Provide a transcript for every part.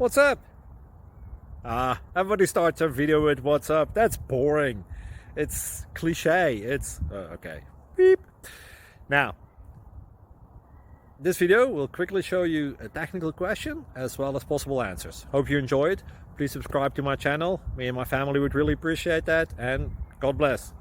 What's up? Everybody starts their video with what's up. That's boring. It's cliche. It's okay. Beep. Now, this video will quickly show you a technical question as well as possible answers. Hope you enjoy it. Please subscribe to my channel. Me and my family would really appreciate that, and God bless.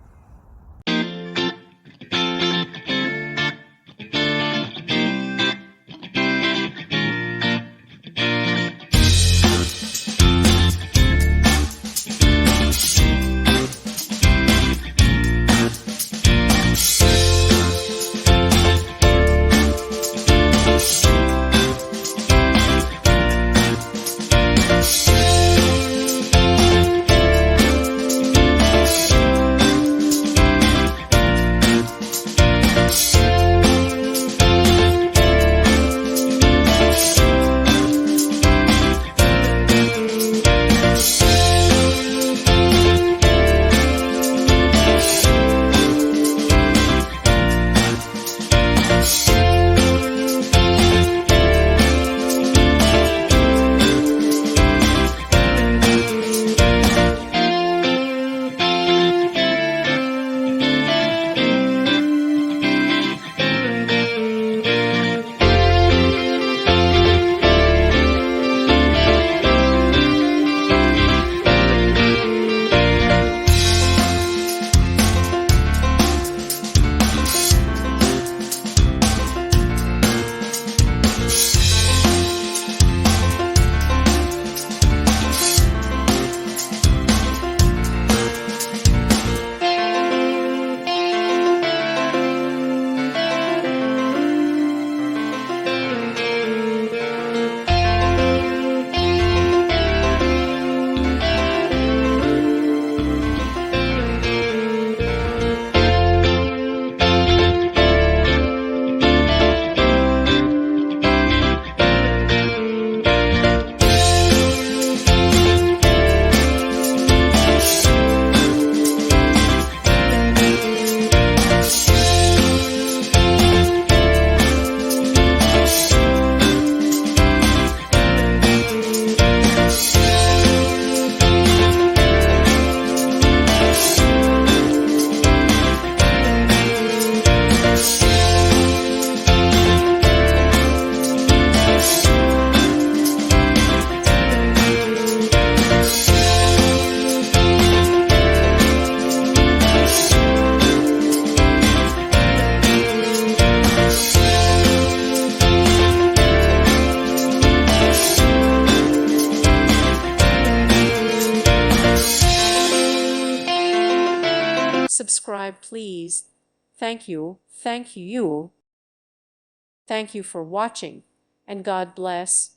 Subscribe, please. Thank you. Thank you. Thank you for watching, and God bless.